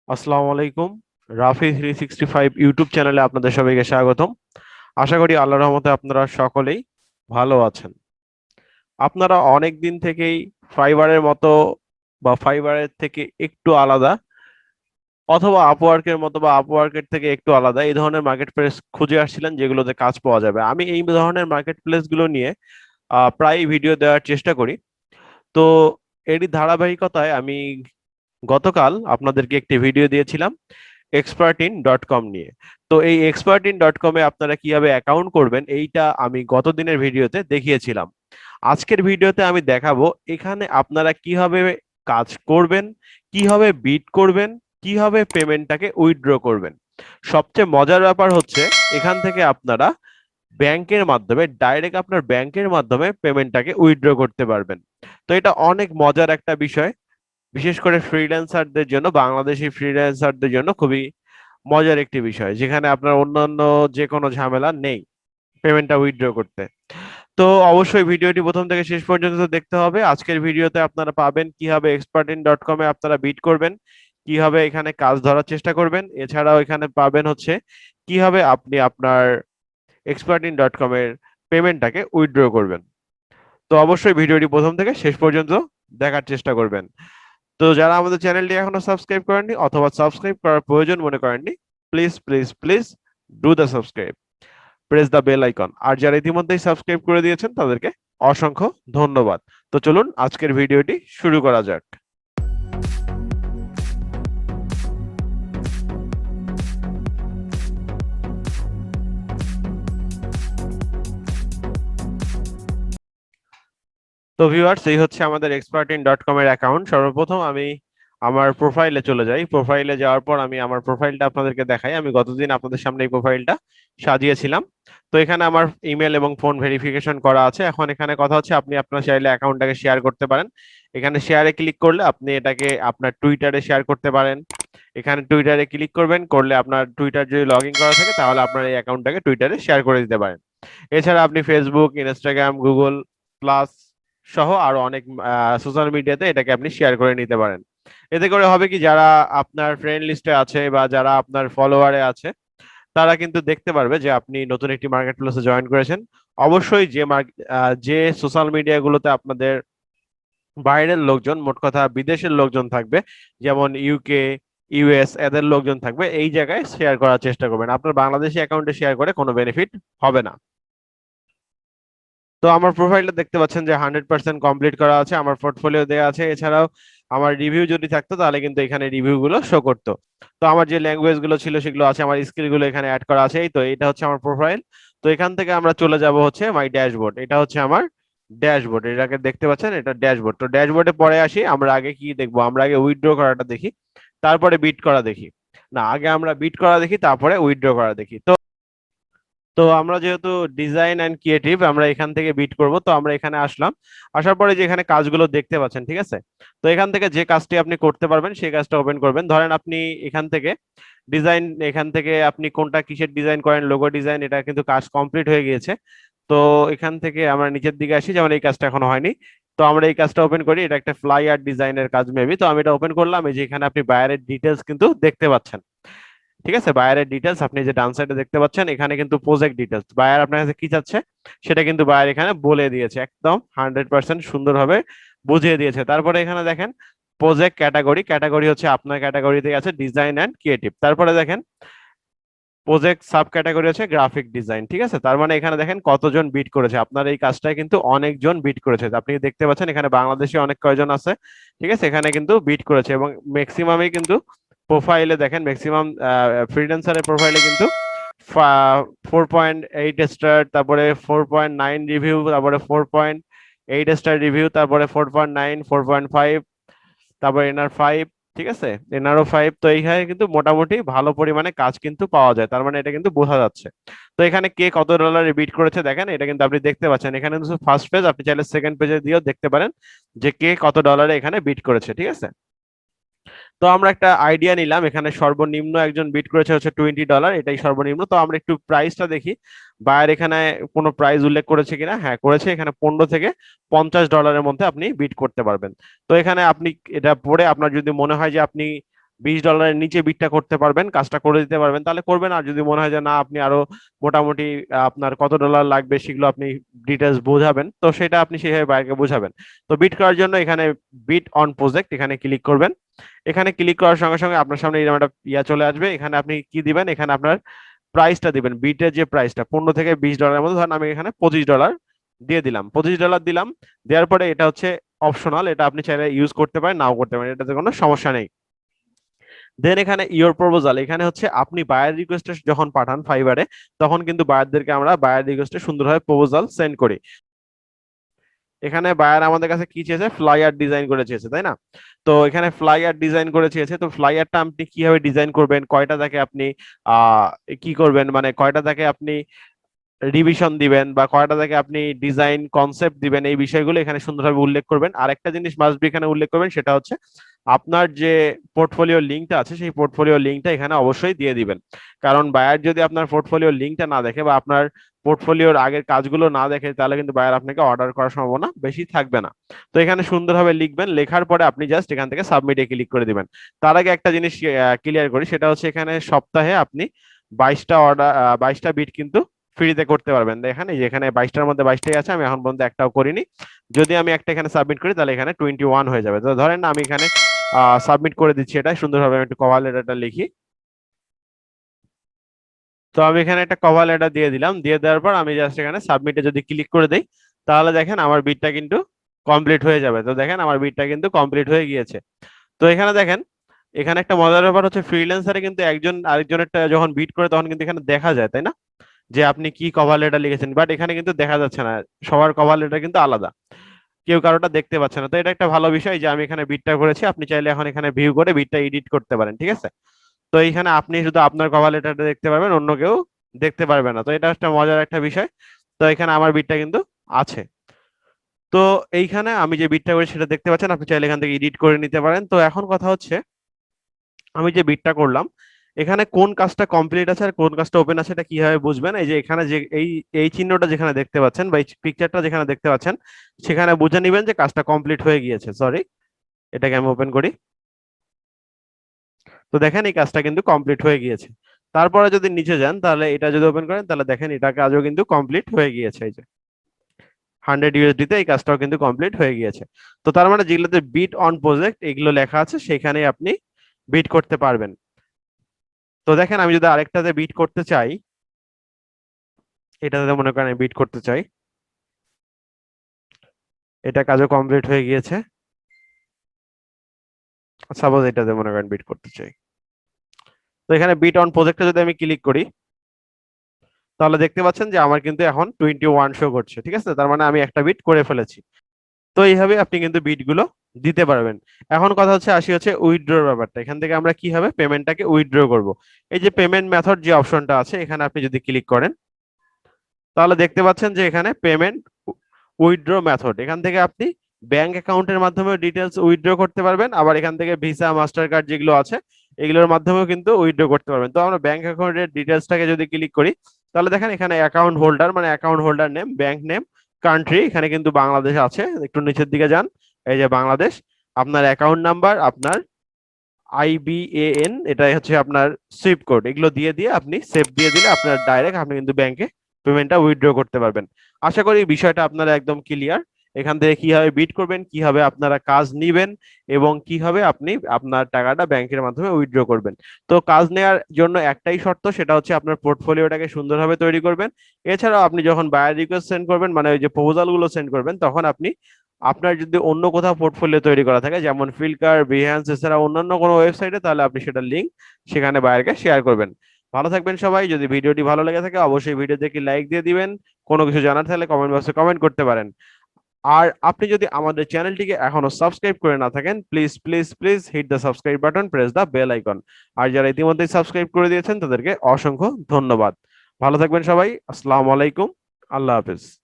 আসসালামু আলাইকুম। রাফি 365 ইউটিউব চ্যানেলে আপনাদের সবাইকে স্বাগতম। আশা করি আল্লাহর রহমতে আপনারা সকলেই ভালো আছেন। আপনারা অনেক দিন থেকেই ফাইবারের মতো বা ফাইবারের থেকে একটু আলাদা অথবা আপওয়ার্কের মতো বা আপওয়ার্কের থেকে একটু আলাদা এই ধরনের মার্কেট প্লেস খুঁজে আসছিলেন যেগুলোতে কাজ পাওয়া যাবে। আমি এই ধরনের মার্কেট প্লেস গুলো নিয়ে প্রায় ভিডিও দেওয়ার চেষ্টা করি। তো এরই ধারাবাহিকতায় আমি গতকাল আপনাদেরকে একটি ভিডিও দিয়েছিলাম xpertin.com নিয়ে। তো এই xpertin.com এ আপনারা কিভাবে অ্যাকাউন্ট করবেন এইটা আমি গত দিনের ভিডিওতে দেখিয়েছিলাম। আজকের ভিডিওতে আমি দেখাবো এখানে আপনারা কিভাবে কাজ করবেন, কিভাবে বিট করবেন, কিভাবে পেমেন্টটাকে উইথড্র করবেন। সবচেয়ে মজার ব্যাপার হচ্ছে এখান থেকে আপনারা ব্যাংকের মাধ্যমে ডাইরেক্ট আপনার ব্যাংকের মাধ্যমে পেমেন্টটাকে উইথড্র করতে পারবেন। তো এটা অনেক মজার একটা বিষয়, বিশেষ করে ফ্রিল্যান্সারদের জন্য, বাংলাদেশি ফ্রিল্যান্সারদের জন্য খুবই মজার একটি বিষয়, যেখানে আপনার অন্যান্য যে কোনো ঝামেলা নেই পেমেন্টটা উইথড্র করতে। তো অবশ্যই ভিডিওটি প্রথম থেকে শেষ পর্যন্ত দেখতে হবে। আজকের ভিডিওতে আপনারা পাবেন কিভাবে xpertin.com এ আপনারা বিট করবেন, কিভাবে এখানে কাজ ধরার চেষ্টা করবেন। এছাড়াও এখানে পাবেন হচ্ছে কিভাবে আপনি আপনার xpertin.com এর পেমেন্টটাকে উইথড্র করবেন। তো অবশ্যই ভিডিওটি প্রথম থেকে শেষ পর্যন্ত দেখার চেষ্টা করবেন। তো যারা আমাদের চ্যানেলটি এখনো সাবস্ক্রাইব করেননি অথবা সাবস্ক্রাইব করার প্রয়োজন মনে করেননি, please please please do the subscribe, press the bell icon. আর যারা ইতিমধ্যেই সাবস্ক্রাইব করে দিয়েছেন তাদেরকে অসংখ্য ধন্যবাদ। তো চলুন আজকের ভিডিওটি শুরু করা যাক। তো ভিউয়ার্স, এই হচ্ছে আমাদের xpertin.com এর অ্যাকাউন্ট। সর্বপ্রথম আমি আমার প্রোফাইলে চলে যাই। প্রোফাইলে যাওয়ার পর আমি আমার প্রোফাইলটা আপনাদেরকে দেখাই। আমি গতদিন আপনাদের সামনে এই প্রোফাইলটা সাজিয়েছিলাম। তো এখানে আমার ইমেল এবং ফোন ভেরিফিকেশন করা আছে। এখন এখানে কথা হচ্ছে আপনি আপনার চাইলে অ্যাকাউন্টটাকে শেয়ার করতে পারেন। এখানে শেয়ারে ক্লিক করলে আপনি এটাকে আপনার টুইটারে শেয়ার করতে পারেন। এখানে টুইটারে ক্লিক করবেন, করলে আপনার টুইটার যদি লগ ইন করা থাকে তাহলে আপনার এই অ্যাকাউন্টটাকে টুইটারে শেয়ার করে দিতে পারেন। এছাড়া আপনি ফেসবুক, ইনস্টাগ্রাম, গুগল প্লাস সহ আরো অনেক সোশ্যাল মিডিয়াতে এটাকে আপনি শেয়ার করে নিতে পারেন। এতে করে হবে কি, যারা আপনার ফ্রেন্ড লিস্টে আছে বা যারা আপনার ফলোয়ারে আছে তারা কিন্তু দেখতে পারবে যে আপনি নতুন একটি মার্কেট প্লেসে জয়েন করেছেন। অবশ্যই যে সোশ্যাল মিডিয়া গুলোতে আপনাদের বাইরের লোকজন, মোট কথা বিদেশের লোকজন থাকবে, যেমন ইউকে, ইউএস, এদের লোকজন থাকবে, এই জায়গায় শেয়ার করার চেষ্টা করবেন। আপনার বাংলাদেশি অ্যাকাউন্টে শেয়ার করে কোনো বেনিফিট হবে না। তো আমার প্রোফাইলটা দেখতে পাচ্ছেন যে 100% কমপ্লিট করা আছে, আমার পোর্টফোলিও দেওয়া আছে। এছাড়াও আমার রিভিউ যদি থাকতো তাহলে কিন্তু এখানে রিভিউ গুলো শো করতো। তো আমার যে ল্যাঙ্গুয়েজ গুলো ছিল সেগুলো আছে, আমার স্কিল গুলো এখানে অ্যাড করা আছে। এই তো এটা হচ্ছে আমার প্রোফাইল। তো এখান থেকে আমরা চলে যাব হচ্ছে মাই ড্যাশবোর্ড। এটা হচ্ছে আমার ড্যাশবোর্ড, এটাকে দেখতে পাচ্ছেন, এটা ড্যাশবোর্ড। তো ড্যাশবোর্ডে পরে আসি, আমরা আগে কি দেখবো, আমরা আগে উইথড্র করাটা দেখি, তারপরে বিট করা দেখি। না, আগে আমরা বিট করা দেখি তারপরে উইথড্র করা দেখি। তো তো আমরা যেহেতু ডিজাইন এন্ড ক্রিয়েটিভ, আমরা এখান থেকে বিট করব। তো আমরা এখানে আসলাম, আসার পরে যে এখানে কাজগুলো দেখতে পাচ্ছেন, ঠিক আছে। তো এখান থেকে যে কাজটি আপনি করতে পারবেন সেই কাজটা ওপেন করবেন। ধরেন আপনি এখান থেকে ডিজাইন, এখান থেকে আপনি কোনটা কিসের ডিজাইন করেন, লোগো ডিজাইন, এটা কিন্তু কাজ কমপ্লিট হয়ে গিয়েছে। তো এখান থেকে আমরা নিচের দিকে আসি, যেমন এই কাজটা এখনো হয়নি। তো আমরা এই কাজটা ওপেন করি, এটা একটা ফ্লাই আর্ট ডিজাইনের কাজ মেবি। তো আমি এটা ওপেন করলাম। এই যে এখানে আপনি বায়ারের ডিটেলস কিন্তু দেখতে পাচ্ছেন, ঠিক আছে। বায়ারের ডিটেলস আপনি যে ডান সাইডে দেখতে পাচ্ছেন, এখানে কিন্তু প্রজেক্ট ডিটেলস, বায়ার আপনার কাছে কি চাচ্ছে সেটা কিন্তু বায়ার এখানে বলে দিয়েছে, একদম 100% সুন্দরভাবে বুঝিয়ে দিয়েছে। তারপরে এখানে দেখেন প্রজেক্ট ক্যাটাগরি, ক্যাটাগরি হচ্ছে আপনার ক্যাটাগরিতে আছে ডিজাইন অ্যান্ড ক্রিয়েটিভ। তারপরে দেখেন প্রজেক্ট সাব ক্যাটাগরি আছে গ্রাফিক ডিজাইন, ঠিক আছে। তার মানে এখানে দেখেন কতজন বিট করেছে, আপনার এই কাজটায় কিন্তু অনেকজন বিট করেছে। আপনি দেখতে পাচ্ছেন এখানে বাংলাদেশি অনেক কয়জন আছে, ঠিক আছে, এখানে কিন্তু বিট করেছে। এবং ম্যাক্সিমামই কিন্তু প্রোফাইলে দেখেন, ম্যাক্সিমাম ফ্রিল্যান্সারের প্রোফাইলে কিন্তু 4.8 স্টার, তারপরে 4.9 রিভিউ, তারপরে 4.8 স্টার রিভিউ, তারপরে 4.9, 4.5, তারপর এনআর 5, ঠিক আছে, এনআরও 5। তো এইখানে কিন্তু মোটামুটি ভালো পরিমাণে কাজ কিন্তু পাওয়া যায়, তার মানে এটা কিন্তু বোঝা যাচ্ছে। তো এখানে কে কত ডলারে বিট করেছে দেখেন, এটা কিন্তু আপনি দেখতে পাচ্ছেন। এখানে কিন্তু ফার্স্ট পেজ, আপনি চাইলে সেকেন্ড পেজে দিয়েও দেখতে পারেন যে কে কত ডলারে এখানে বিট করেছে, ঠিক আছে। তো আমরা একটা আইডিয়া নিলাম, এখানে সর্বনিম্ন একজন বিট করেছে হচ্ছে $20, এটাই সর্বনিম্ন। তো আমরা একটু প্রাইসটা দেখি, বায়ার এখানে কোনো প্রাইস উল্লেখ করেছে কিনা। হ্যাঁ, করেছে। এখানে 15 থেকে $50 মধ্যে আপনি বিট করতে পারবেন। তো এখানে আপনি এটা পড়ে আপনার যদি মনে হয় যে আপনি $20 নিচে বিটটা করতে পারবেন, কাজটা করে দিতে পারবেন, তাহলে করবেন। আর যদি মনে হয় যে না আপনি আরো মোটামুটি আপনার কত ডলার লাগবে সেগুলো আপনি ডিটেলস বোঝাবেন, তো সেটা আপনি সেইভাবে বাইরে বোঝাবেন। তো বিট করার জন্য এখানে বিট অন প্রজেক্ট এখানে ক্লিক করবেন। এখানে ক্লিক করার সঙ্গে সঙ্গে আপনার সামনে এরকম একটা ইয়া চলে আসবে। এখানে আপনি কি দিবেন, এখানে আপনার প্রাইসটা দিবেন, বিটের যে প্রাইসটা $15 থেকে $20 মধ্যে, ধরেন আমি এখানে $25 দিয়ে দিলাম, $25 দিলাম। দেওয়ার পরে এটা হচ্ছে অপশনাল, এটা আপনি চাইলে ইউজ করতে পারেন নাও করতে পারেন, এটাতে কোনো সমস্যা নেই। দেন এখানে ইওর প্রপোজাল, এখানে হচ্ছে আপনি বায়ার রিকোয়েস্ট যখন পাঠান ফাইবারে, তখন কিন্তু বায়ারদেরকে আমরা বায়ার রিকোয়েস্টে সুন্দরভাবে প্রপোজাল সেন্ড করি। এখানে বায়ার আমাদের কাছে কি চেয়েছে, ফ্লাইয়ার ডিজাইন করে চেয়েছে, তাই না? তো এখানে ফ্লাইয়ার ডিজাইন করে চেয়েছে, তো ফ্লাইয়ারটা আপনি কিভাবে ডিজাইন করবেন, কয়টা থেকে আপনি আহ কি করবেন, মানে কয়টা থেকে আপনি রিভিশন দিবেন বা কয়টা থেকে আপনি ডিজাইন কনসেপ্ট দিবেন, এই বিষয়গুলো এখানে সুন্দরভাবে উল্লেখ করবেন। আর একটা জিনিস মাস্ট বি এখানে উল্লেখ করবেন, সেটা হচ্ছে আপনার যে পোর্টফোলিও লিঙ্কটা আছে সেই পোর্টফোলিও লিঙ্কটা এখানে অবশ্যই দিয়ে দিবেন। কারণ বায়ার যদি আপনার পোর্টফোলিও লিঙ্কটা না দেখে বা আপনার পোর্টফোলিওর আগের কাজগুলো না দেখে, তাহলে কিন্তু বায়ার আপনাকে অর্ডার করার সম্ভাবনা বেশি থাকবে না। তো এখানে সুন্দরভাবে লিখবেন, লেখার পরে আপনি জাস্ট এখান থেকে সাবমিটে ক্লিক করে দিবেন। তার আগে একটা জিনিস ক্লিয়ার করি, সেটা হচ্ছে এখানে সপ্তাহে আপনি 22টা বিট কিন্তু ফ্রিতে করতে পারবেন। দেখেন এই যে এখানে 22টার মধ্যে 22টাই আছে, আমি এখন পর্যন্ত একটাও করিনি। যদি আমি একটা এখানে সাবমিট করি তাহলে এখানে 21 হয়ে যাবে। তো ধরেন না আমি এখানে সাবমিট করে দিচ্ছি, এটা সুন্দরভাবে আমি একটু কভার লেটারটা লিখি। তো আমি এখানে একটা কভার লেটার দিয়ে দিলাম, দিয়ে দেওয়ার পর আমি জাস্ট এখানে সাবমিটে যদি ক্লিক করে দেই, তাহলে দেখেন আমার বিটটা কিন্তু কমপ্লিট হয়ে যাবে। তো দেখেন আমার বিটটা কিন্তু কমপ্লিট হয়ে গিয়েছে। তো এখানে দেখেন, এখানে একটা মজার ব্যাপার হচ্ছে ফ্রিল্যান্সারে কিন্তু একজন আরেকজনের যখন বিট করে তখন কিন্তু এখানে দেখা যায়, তাই না, যে আপনি কি কভার লেটার লিখেছেন। বাট এখানে কিন্তু দেখা যাচ্ছে না, সবার কভার লেটার কিন্তু আলাদা, কেউ কারোটা দেখতে পাচ্ছে না। তো এটা একটা ভালো বিষয় যে আমি এখানে বিটটা করেছি, আপনি চাইলে এখন এখানে ভিউ করে বিটটা এডিট করতে পারেন, ঠিক আছে? তো এইখানে আপনি শুধু আপনার কভার লেটারটা দেখতে পারবেন, অন্য কেউ দেখতে পারবে না। তো এটা একটা মজার একটা বিষয়। তো এখানে আমার বিটটা কিন্তু আছে। তো এইখানে আমি যে বিটটা করেছি সেটা দেখতে পাচ্ছেন, আপনি চাইলে এখান থেকে এডিট করে নিতে পারেন। তো এখন কথা হচ্ছে, আমি যে বিটটা করলাম এখানে কোন কাজটা কমপ্লিট আছে আর কোন কাজটা ওপেন আছে এটা কিভাবে বুঝবেন, এই যে এখানে যে এই এই চিহ্নটা যেখানে দেখতে পাচ্ছেন বা এই পিকচারটা যেখানে দেখতে পাচ্ছেন, সেখানে বুঝে নিবেন যে কাজটা কমপ্লিট হয়ে গিয়েছে। সরি, এটাকে আমি ওপেন করি। তো দেখেন এই কাজটা কিন্তু কমপ্লিট হয়ে গিয়েছে। তারপরে যদি নিচে যান, তাহলে এটা যদি ওপেন করেন, তাহলে দেখেন এটা কাজও কিন্তু কমপ্লিট হয়ে গিয়েছে। এই যে 100 USD তে এই কাজটাও কিন্তু কমপ্লিট হয়ে গিয়েছে। তো তার মানে যেগুলোতে বিট অন প্রজেক্ট এগুলো লেখা আছে সেখানে আপনি বিট করতে পারবেন। তো দেখেন আমি যদি আরেকটাতে বিট করতে চাই, এটাতে মনে করেন আমি বিট করতে চাই, এটা কাজও কমপ্লিট হয়ে গিয়েছে। সাপোজ এটাতে মনে করেন বিট করতে চাই, তো এখানে বিট অন প্রজেক্টে যদি আমি ক্লিক করি, তাহলে দেখতে পাচ্ছেন যে আমার কিন্তু এখন 21 শো করছে, ঠিক আছে? তার মানে আমি একটা বিট করে ফেলেছি। তো এইভাবে আপনি কিন্তু বিট গুলো দিতে পারবেন। এখন কথা হচ্ছে, আসি হচ্ছে উইথড্রর ব্যাপারটা। এখান থেকে আমরা কিভাবে পেমেন্টটাকে উইথড্র করব। এই যে পেমেন্ট মেথড যে অপশনটা আছে, এখানে আপনি যদি ক্লিক করেন, তাহলে দেখতে পাচ্ছেন যে এখানে পেমেন্ট উইথড্র মেথড, এখান থেকে আপনি ব্যাংক অ্যাকাউন্টের মাধ্যমে ডিটেলস উইথড্র করতে পারবেন। আবার এখান থেকে ভিসা মাস্টার কার্ড যেগুলো আছে এগুলোর মাধ্যমেও কিন্তু উইথড্র করতে পারবেন। তো আমরা ব্যাংক অ্যাকাউন্টের ডিটেলসটাকে যদি ক্লিক করি, তাহলে দেখেন এখানে অ্যাকাউন্ট হোল্ডার, মানে account holder name, bank name, country, এখানে কিন্তু বাংলাদেশ আছে। একটু নিচের দিকে যান, এই যে বাংলাদেশ। আপনার অ্যাকাউন্ট নাম্বার, আপনার IBAN, এটাই হচ্ছে আপনার সুইফট কোড, এগুলো দিয়ে দিয়ে আপনি সেভ দিয়ে দিলে আপনার ডাইরেক্ট আপনি কিন্তু ব্যাংকে পেমেন্টটা উইথড্র করতে পারবেন। আশা করি বিষয়টা আপনারা একদম ক্লিয়ার। এখান থেকে কিভাবে বিট করবেন, কিভাবে আপনারা কাজ নিবেন এবং কিভাবে আপনি আপনার টাকাটা ব্যাংকের মাধ্যমে উইথড্র করবেন। তো কাজ নেওয়ার জন্য একটাই শর্ত, সেটা হচ্ছে আপনার পোর্টফোলিওটাকে সুন্দরভাবে তৈরি করবেন। এছাড়াও আপনি যখন বায়ার রিকোয়েস্ট সেন্ড করবেন, মানে ওই যে প্রপোজাল গুলো সেন্ড করবেন, তখন আপনি আপনার যদি অন্য কোথাও পোর্টফোলিও তৈরি করা থাকে, যেমন ফিল্কার, বিহ্যান্স এছাড়া অন্যান্য কোনো ওয়েবসাইটে, তাহলে আপনি সেটার লিঙ্ক সেখানে বায়ারকে শেয়ার করবেন। ভালো থাকবেন সবাই। যদি ভিডিওটি ভালো লেগে থাকে অবশ্যই ভিডিওতে একটি লাইক দিয়ে দিবেন। কোনো কিছু জানার থাকলে কমেন্ট বক্সে কমেন্ট করতে পারেন। আর আপনি যদি আমাদের চ্যানেলটিকে এখনো সাবস্ক্রাইব করে না থাকেন, please please please hit the subscribe button, press the bell icon. আর যারা ইতিমধ্যেই সাবস্ক্রাইব করে দিয়েছেন তাদেরকে অসংখ্য ধন্যবাদ। ভালো থাকবেন সবাই। আসসালামু আলাইকুম। আল্লাহ হাফেজ।